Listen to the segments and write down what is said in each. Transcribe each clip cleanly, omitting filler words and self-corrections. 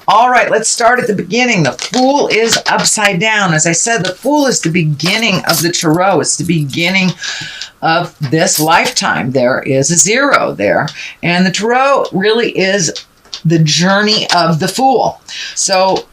All right, let's start at the beginning. The Fool is upside down. As I said, the Fool is the beginning of the Tarot. It's the beginning of this lifetime. There is a 0 there. And the Tarot really is the journey of the Fool. So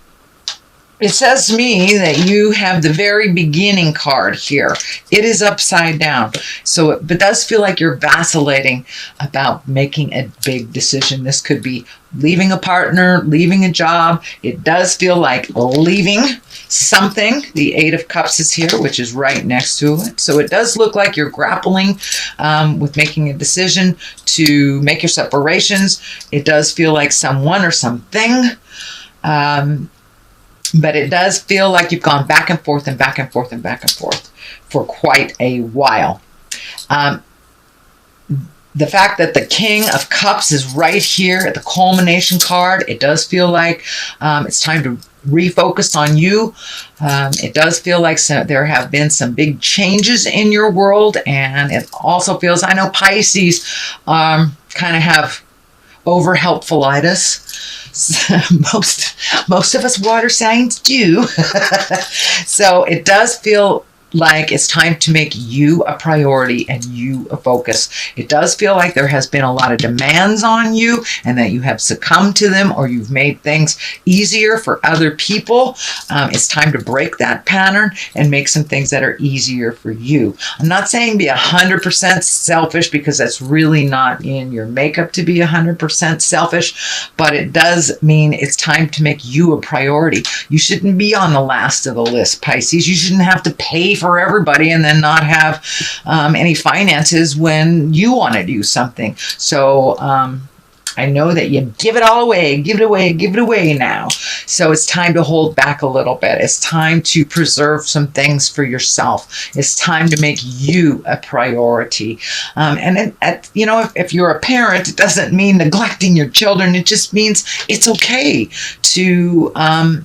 it says to me that you have the very beginning card here. It is upside down. So it does feel like you're vacillating about making a big decision. This could be leaving a partner, leaving a job. It does feel like leaving something. The 8 of Cups is here, which is right next to it. So it does look like you're grappling with making a decision to make your separations. It does feel like someone or something. But it does feel like you've gone back and forth and back and forth and back and forth for quite a while. The fact that the King of Cups is right here at the culmination card, it does feel like it's time to refocus on you. It does feel like there have been some big changes in your world, and it also feels, I know Pisces kind of have over-helpfulitis. Most of us water signs do. So it does feel like it's time to make you a priority and you a focus. It does feel like there has been a lot of demands on you and that you have succumbed to them, or you've made things easier for other people. It's time to break that pattern and make some things that are easier for you. I'm not saying be 100% selfish, because that's really not in your makeup to be 100% selfish, but it does mean it's time to make you a priority. You shouldn't be on the last of the list, Pisces. You shouldn't have to pay for everybody and then not have any finances when you want to do something. So I know that you give it all away, give it away now. So it's time to hold back a little bit. It's time to preserve some things for yourself. It's time to make you a priority. If you're a parent, it doesn't mean neglecting your children. It just means it's okay to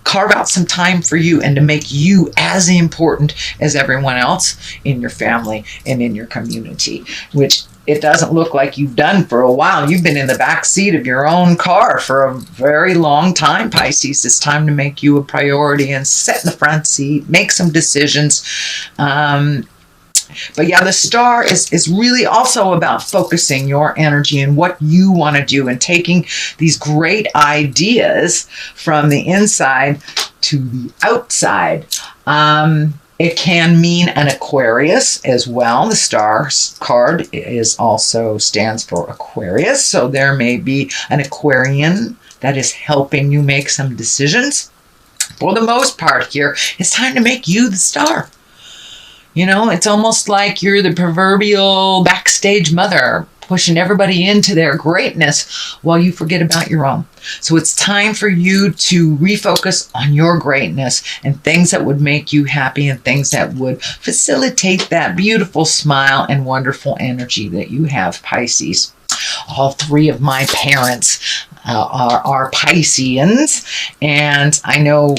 carve out some time for you and to make you as important as everyone else in your family and in your community, which it doesn't look like you've done for a while. You've been in the back seat of your own car for a very long time, Pisces. It's time to make you a priority and sit in the front seat, make some decisions. But yeah, the Star is really also about focusing your energy and what you want to do and taking these great ideas from the inside to the outside. It can mean an Aquarius as well. The Star card stands for Aquarius. So there may be an Aquarian that is helping you make some decisions. For the most part here, it's time to make you the star. You know, it's almost like you're the proverbial backstage mother, pushing everybody into their greatness while you forget about your own. So it's time for you to refocus on your greatness and things that would make you happy and things that would facilitate that beautiful smile and wonderful energy that you have, Pisces. All 3 of my parents are Pisceans, and I know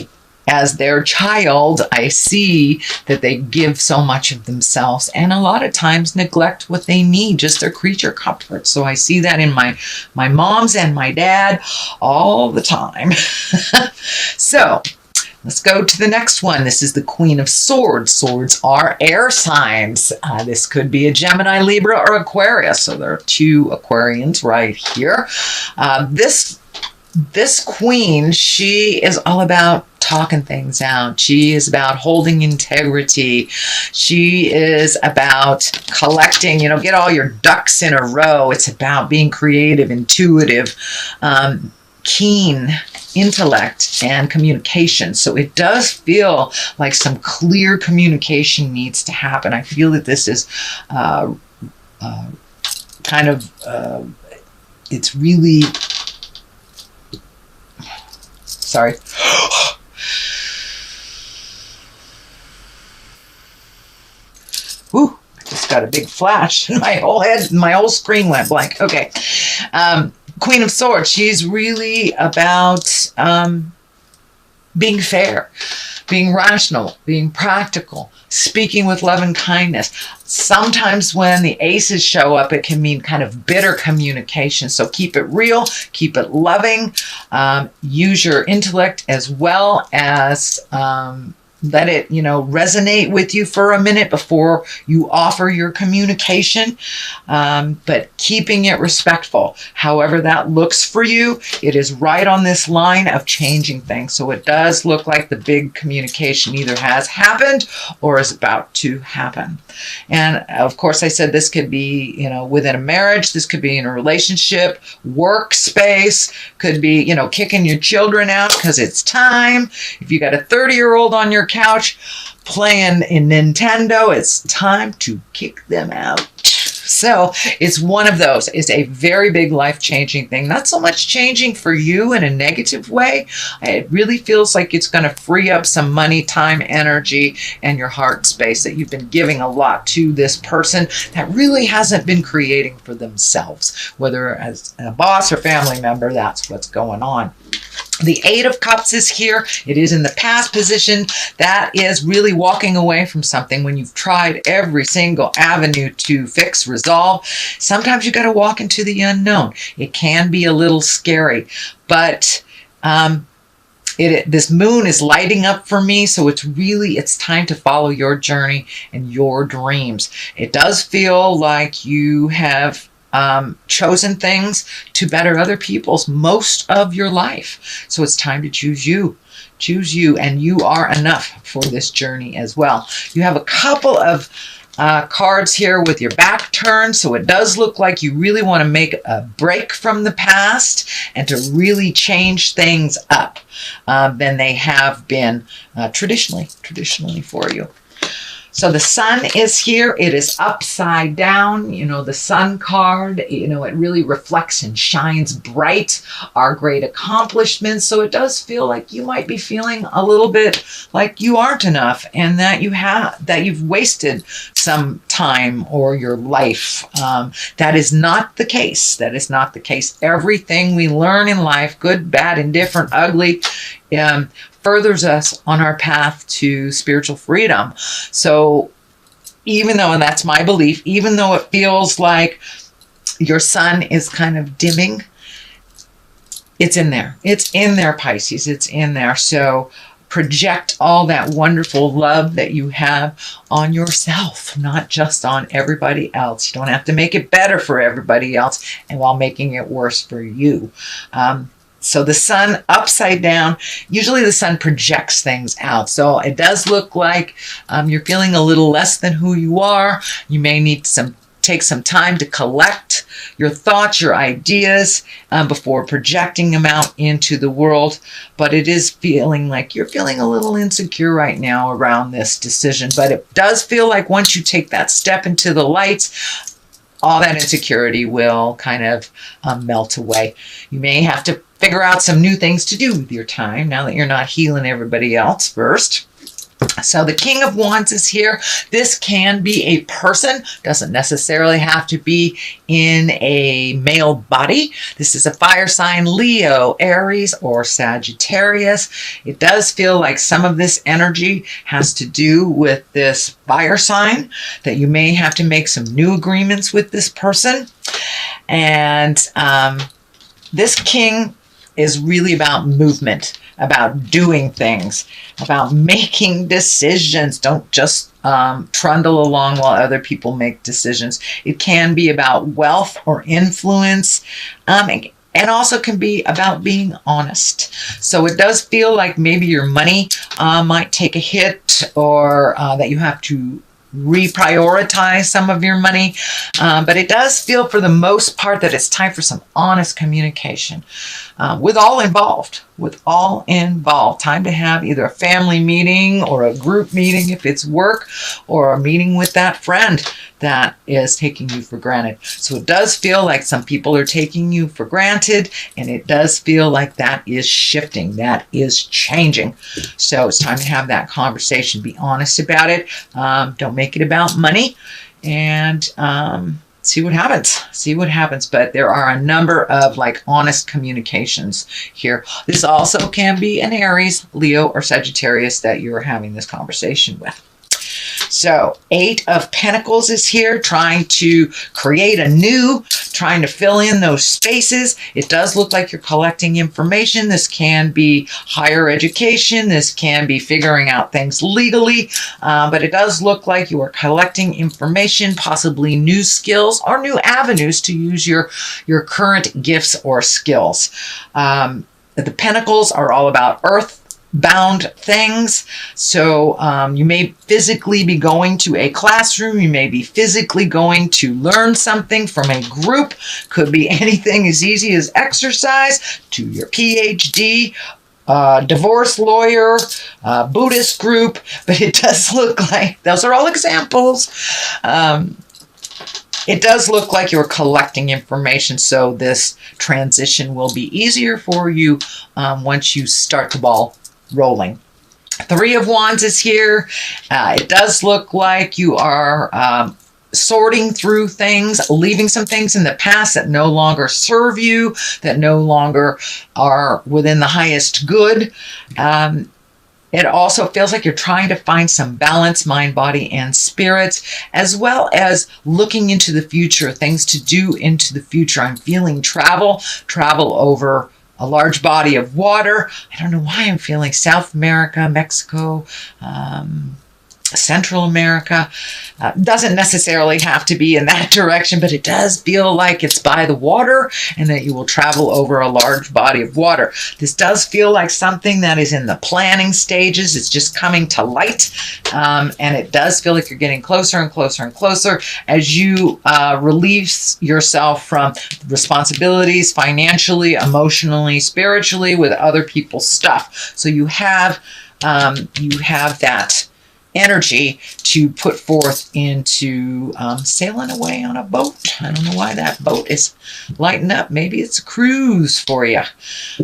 as their child, I see that they give so much of themselves and a lot of times neglect what they need, just their creature comforts. So I see that in my moms and my dad all the time. So let's go to the next one. This is the Queen of Swords. Swords are air signs. This could be a Gemini, Libra, or Aquarius. So there are 2 Aquarians right here. This queen, she is all about talking things out. She is about holding integrity. She is about collecting, get all your ducks in a row. It's about being creative, intuitive, keen intellect and communication. So it does feel like some clear communication needs to happen. I feel that this is it's really... Sorry. Whew, I just got a big flash. My whole screen went blank. Okay. Queen of Swords, she's really about being fair, being rational, being practical, speaking with love and kindness. Sometimes when the aces show up, it can mean kind of bitter communication. So keep it real, keep it loving, use your intellect as well as let it, resonate with you for a minute before you offer your communication, but keeping it respectful. However that looks for you, it is right on this line of changing things. So it does look like the big communication either has happened or is about to happen. And of course, I said this could be, within a marriage, this could be in a relationship, workspace, could be, kicking your children out because it's time. If you got a 30-year-old on your couch playing in Nintendo, it's time to kick them out. So it's one of those. It's a very big life-changing thing. Not so much changing for you in a negative way. It really feels like it's going to free up some money, time, energy, and your heart space that you've been giving a lot to this person that really hasn't been creating for themselves. Whether as a boss or family member, that's what's going on. The Eight of Cups is here. It is in the past position. That is really walking away from something when you've tried every single avenue to fix, resolve. Sometimes you got to walk into the unknown. It can be a little scary, but this moon is lighting up for me, so it's time to follow your journey and your dreams. It does feel like you have chosen things to better other people's most of your life. So it's time to choose you. Choose you, and you are enough for this journey as well. You have a couple of cards here with your back turned, so it does look like you really want to make a break from the past and to really change things up than they have been traditionally for you. So the sun is here. It is upside down. The sun card, it really reflects and shines bright our great accomplishments. So it does feel like you might be feeling a little bit like you aren't enough and that you've wasted some time or your life. That is not the case. That is not the case. Everything we learn in life, good, bad, indifferent, ugly, furthers us on our path to spiritual freedom. So even though, and that's my belief, even though it feels like your sun is kind of dimming, it's in there. It's in there, Pisces. It's in there. So project all that wonderful love that you have on yourself, not just on everybody else. You don't have to make it better for everybody else and while making it worse for you. So the sun upside down, usually the sun projects things out. So it does look like you're feeling a little less than who you are. You may need take some time to collect your thoughts, your ideas before projecting them out into the world. But it is feeling like you're feeling a little insecure right now around this decision. But it does feel like once you take that step into the lights, all that insecurity will kind of melt away. You may have to figure out some new things to do with your time now that you're not healing everybody else first. So the King of Wands is here. This can be a person, doesn't necessarily have to be in a male body. This is a fire sign, Leo, Aries, or Sagittarius. It does feel like some of this energy has to do with this fire sign, that you may have to make some new agreements with this person. And this king is really about movement, about doing things, about making decisions. Don't just trundle along while other people make decisions. It can be about wealth or influence, and also can be about being honest. So it does feel like maybe your money might take a hit, or that you have to reprioritize some of your money. But it does feel for the most part that it's time for some honest communication with all involved. Time to have either a family meeting or a group meeting if it's work, or a meeting with that friend that is taking you for granted. So it does feel like some people are taking you for granted, and it does feel like that is shifting, that is changing. So it's time to have that conversation. Be honest about it. Don't make it about money. And see what happens. See what happens. But there are a number of like honest communications here. This also can be an Aries, Leo, or Sagittarius that you're having this conversation with. So 8 of Pentacles is here, trying to create anew, trying to fill in those spaces. It does look like you're collecting information. This can be higher education. This can be figuring out things legally. But it does look like you are collecting information, possibly new skills or new avenues to use your current gifts or skills. The Pentacles are all about earth bound things. So you may physically be going to a classroom. You may be physically going to learn something from a group. Could be anything as easy as exercise to your PhD, divorce lawyer, Buddhist group. But it does look like those are all examples. It does look like you're collecting information, so this transition will be easier for you once you start the ball rolling. 3 of Wands is here. It does look like you are sorting through things, leaving some things in the past that no longer serve you, that no longer are within the highest good. It also feels like you're trying to find some balance, mind, body, and spirit, as well as looking into the future, things to do into the future. I'm feeling travel over a large body of water. I don't know why I'm feeling South America, Mexico, Central America. Doesn't necessarily have to be in that direction, but it does feel like it's by the water and that you will travel over a large body of water. This does feel like something that is in the planning stages. It's just coming to light. And it does feel like you're getting closer and closer and closer as you release yourself from responsibilities financially, emotionally, spiritually with other people's stuff. So you have that energy to put forth into sailing away on a boat. I don't know why that boat is lighting up. Maybe it's a cruise for you.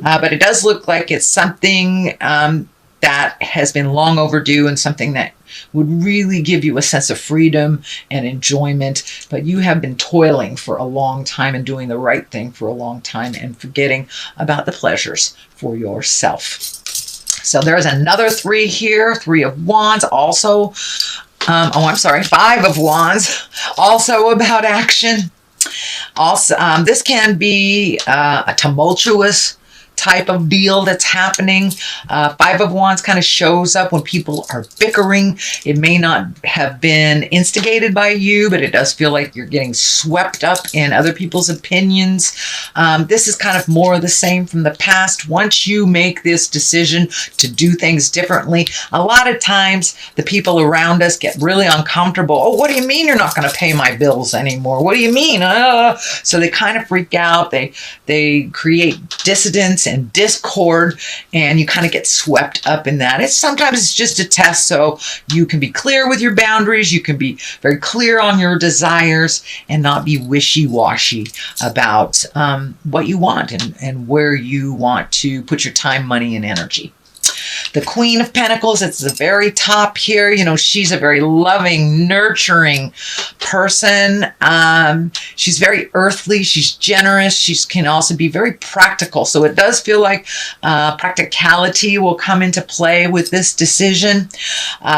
But it does look like it's something that has been long overdue and something that would really give you a sense of freedom and enjoyment. But you have been toiling for a long time and doing the right thing for a long time and forgetting about the pleasures for yourself. So there's another 3 here, 3 of Wands, also, 5 of Wands, also about action. Also, this can be a tumultuous type of deal that's happening. 5 of Wands kind of shows up when people are bickering. It may not have been instigated by you, but it does feel like you're getting swept up in other people's opinions. This is kind of more of the same from the past. Once you make this decision to do things differently, a lot of times the people around us get really uncomfortable. Oh, what do you mean you're not going to pay my bills anymore? What do you mean? So they kind of freak out. They create dissidence and discord, and you kind of get swept up in that. Sometimes it's just a test, so you can be clear with your boundaries. You can be very clear on your desires and not be wishy-washy about what you want and where you want to put your time, money, and energy. The Queen of Pentacles, it's the very top here. You know, she's a very loving, nurturing person. She's very earthly. She's generous. She can also be very practical. So it does feel like practicality will come into play with this decision.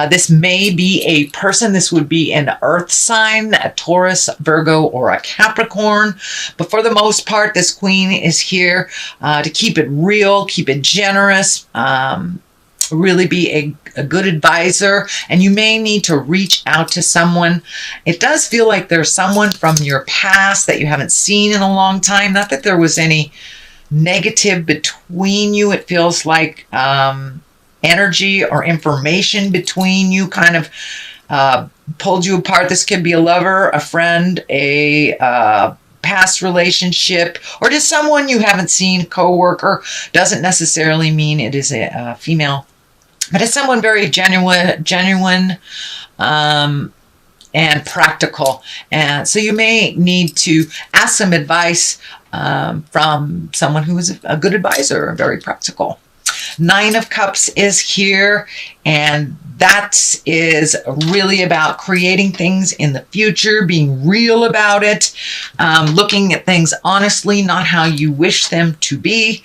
This may be a person. This would be an earth sign, a Taurus, Virgo, or a Capricorn. But for the most part, this Queen is here to keep it real, keep it generous, really be a good advisor, and you may need to reach out to someone. It does feel like there's someone from your past that you haven't seen in a long time. Not that there was any negative between you. It feels like energy or information between you kind of pulled you apart. This could be a lover, a friend, a past relationship, or just someone you haven't seen, coworker. Doesn't necessarily mean it is a female, but it's someone very genuine and practical. And so you may need to ask some advice from someone who is a good advisor, very practical. Nine of Cups is here, and that is really about creating things in the future, being real about it, looking at things honestly, not how you wish them to be.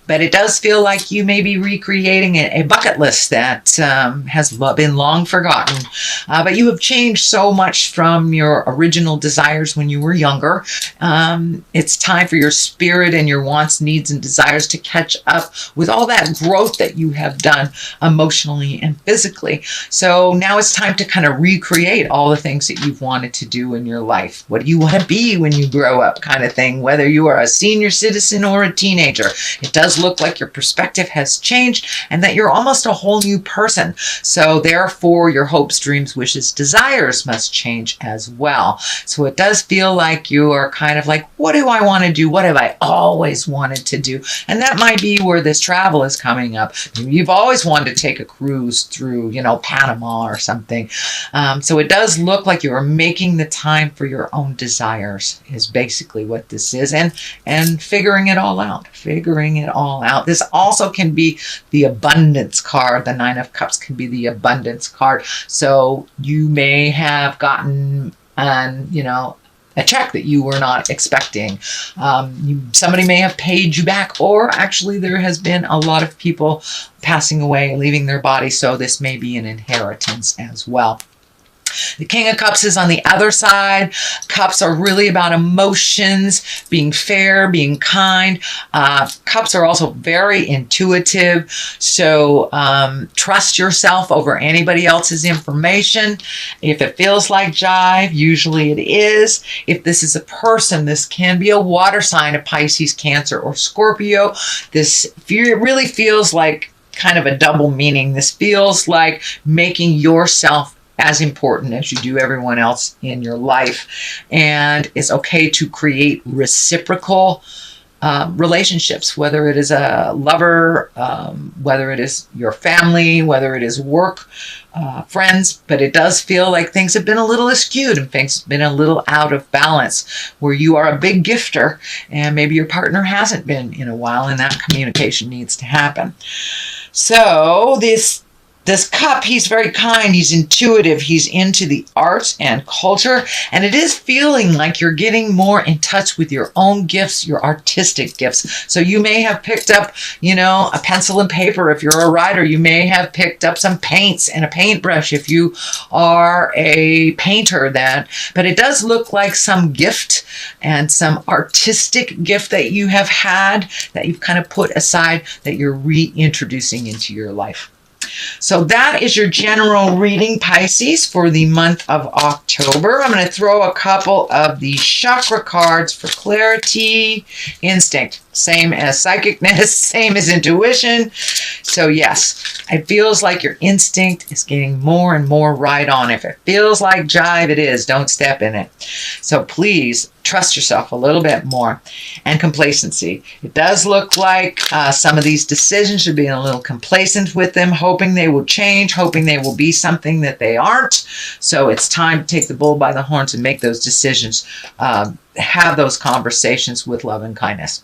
But it does feel like you may be recreating a bucket list that has been long forgotten. But you have changed so much from your original desires when you were younger. It's time for your spirit and your wants, needs, and desires to catch up with all that growth that you have done emotionally and physically. So now it's time to kind of recreate all the things that you've wanted to do in your life. What do you want to be when you grow up, kind of thing, whether you are a senior citizen or a teenager. It does look like your perspective has changed and that you're almost a whole new person. So therefore, your hopes, dreams, wishes, desires must change as well. So it does feel like you are kind of like, what do I want to do? What have I always wanted to do? And that might be where this travel is coming up. You've always wanted to take a cruise through, Panama or something. So it does look like you are making the time for your own desires is basically what this is. And figuring it all out. This also can be the abundance card. The Nine of Cups can be the abundance card. So you may have gotten a check that you were not expecting. Somebody may have paid you back, or actually there has been a lot of people passing away, leaving their body. So this may be an inheritance as well. The King of Cups is on the other side. Cups are really about emotions, being fair, being kind. Cups are also very intuitive. So trust yourself over anybody else's information. If it feels like jive, usually it is. If this is a person, this can be a water sign, a Pisces, Cancer, or Scorpio. This really feels like kind of a double meaning. This feels like making yourself as important as you do everyone else in your life. And it's okay to create reciprocal relationships, whether it is a lover, whether it is your family, whether it is work, friends. But it does feel like things have been a little askewed and things have been a little out of balance, where you are a big gifter and maybe your partner hasn't been in a while, and that communication needs to happen. So this cup, he's very kind, he's intuitive, he's into the arts and culture, and it is feeling like you're getting more in touch with your own gifts, your artistic gifts. So you may have picked up, a pencil and paper if you're a writer. You may have picked up some paints and a paintbrush if you are a painter. But it does look like some gift and some artistic gift that you have had that you've kind of put aside that you're reintroducing into your life. So that is your general reading, Pisces, for the month of October. I'm going to throw a couple of the chakra cards for clarity. Instinct, same as psychicness, same as intuition. So yes, it feels like your instinct is getting more and more right on. If it feels like jive, it is. Don't step in it. So please trust yourself a little bit more. And complacency. It does look like some of these decisions should be a little complacent with them, hoping they will change, hoping they will be something that they aren't. So it's time to take the bull by the horns and make those decisions. Have those conversations with love and kindness.